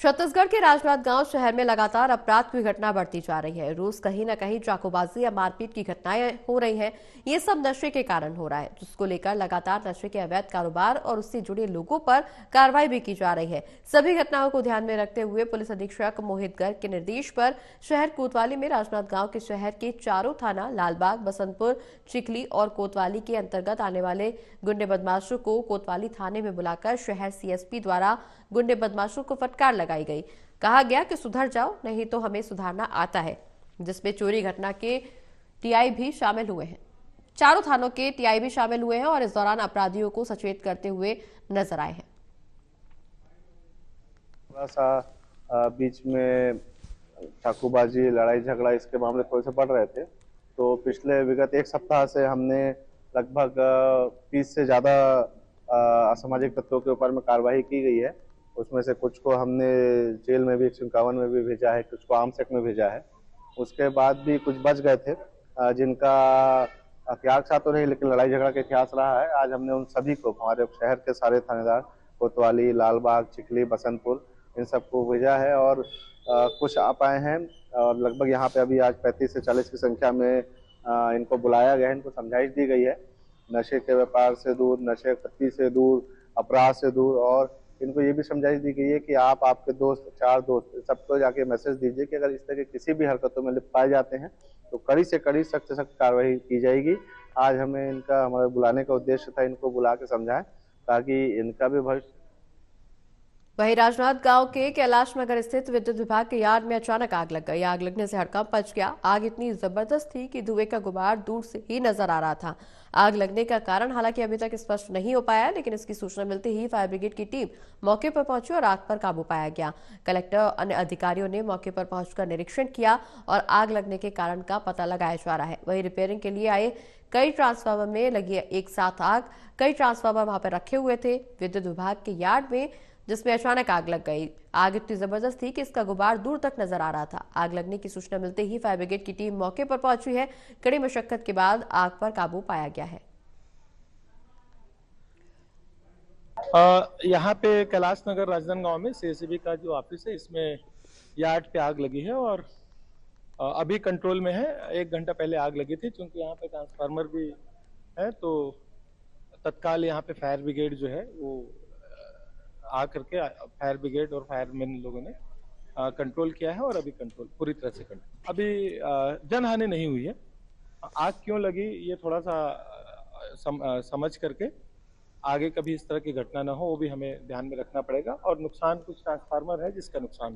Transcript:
छत्तीसगढ़ के राजनांदगांव गांव शहर में लगातार अपराध की घटना बढ़ती जा रही है। रोज कहीं न कहीं चाकूबाजी या मारपीट की घटनाएं हो रही हैं। ये सब नशे के कारण हो रहा है, जिसको लेकर लगातार नशे के अवैध कारोबार और उससे जुड़े लोगों पर कार्रवाई भी की जा रही है। सभी घटनाओं को ध्यान में रखते हुए पुलिस अधीक्षक मोहित गर्ग के निर्देश पर शहर कोतवाली में राजनांदगांव के शहर के चारों थाना लालबाग, बसंतपुर, चिखली और कोतवाली के अंतर्गत आने वाले गुंडे बदमाशों को कोतवाली थाने में बुलाकर शहर सीएसपी द्वारा गुंडे बदमाशों को फटकार लगाई गई। कहा गया कि सुधर जाओ, नहीं तो हमें सुधारना आता है, जिसमें चोरी घटना के टीआई भी शामिल हुए हैं। चारों थानों के टीआई भी शामिल हुए हैं और इस दौरान अपराधियों को सचेत करते हुए नजर आए हैं। थोड़ा सा बीच में चाकूबाजी, लड़ाई झगड़ा इसके मामले थोड़े से बढ़ रहे थे। तो पिछले विगत एक सप्ताह से हमने लगभग 30 से ज़्यादा असामाजिक तत्वों के ऊपर में कार्रवाई की गई है। उसमें से कुछ को हमने जेल में भी 151 में भी भेजा है, कुछ को आर्म्स एक्ट में भेजा है। उसके बाद भी कुछ बच गए थे जिनका हथियार साथ तो नहीं, लेकिन लड़ाई झगड़ा का इतिहास रहा है। आज हमने उन सभी को, हमारे शहर के सारे थानेदार, कोतवाली, लालबाग, चिखली, बसंतपुर, इन सबको भेजा है और कुछ आ पाए हैं। और लगभग यहाँ पे अभी आज 35 से 40 की संख्या में इनको बुलाया गया है, इनको समझाइश दी गई है नशे के व्यापार से दूर, नशे पत्ती से दूर, अपराध से दूर। और इनको ये भी समझाइश दी गई है कि आप, आपके दोस्त, 4 दोस्त, सबको जाके मैसेज दीजिए कि अगर इस तरह की किसी भी हरकतों में लिप्त पाए जाते हैं तो कड़ी से कड़ी, सख्त से सख्त कार्रवाई की जाएगी। आज हमें इनका, हमारे बुलाने का उद्देश्य था इनको बुला के समझाएं ताकि इनका भी भविष्य। वहीं राजनांदगांव के कैलाश नगर स्थित विद्युत विभाग के यार्ड में अचानक आग लग गई। आग लगने से हड़कंप मच गया। आग इतनी जबरदस्त थी कि धुएं का गुबार दूर से ही नजर आ रहा था। आग लगने का कारण हालांकि अभी तक स्पष्ट नहीं हो पाया, लेकिन इसकी सूचना मिलते ही फायर ब्रिगेड की टीम मौके पर पहुंची और आग पर काबू पाया गया। कलेक्टर और अन्य अधिकारियों ने मौके पर पहुंचकर निरीक्षण किया और आग लगने के कारण का पता लगाया जा रहा है। वहीं रिपेयरिंग के लिए आए कई ट्रांसफार्मर में लगी एक साथ आग। कई ट्रांसफार्मर वहां पर रखे हुए थे विद्युत विभाग के यार्ड में, जिसमें अचानक आग लग गई। आग इतनी जबरदस्त थी कि इसका गुबार दूर तक नजर आ रहा था। आग लगने की सूचना मिलते ही फायर ब्रिगेड की टीम मौके पर पहुंची है। कड़ी मशक्कत के बाद आग पर काबू पाया गया है। यहाँ पे कैलाश नगर राजनांदगांव में सीएसबी का जो ऑफिस है, इसमें यार्ड पे आग लगी है और अभी कंट्रोल में है। 1 घंटा पहले आग लगी थी। चूंकि यहाँ पे ट्रांसफार्मर भी है तो तत्काल यहाँ पे फायर ब्रिगेड जो है वो आकर के, फायर ब्रिगेड और फायरमैन लोगों ने कंट्रोल किया है और अभी कंट्रोल पूरी तरह से कंट्रोल। अभी जनहानि नहीं हुई है। आग क्यों लगी ये थोड़ा सा समझ करके आगे कभी इस तरह की घटना ना हो, वो भी हमें ध्यान में रखना पड़ेगा। और नुकसान कुछ ट्रांसफार्मर है जिसका नुकसान हुआ।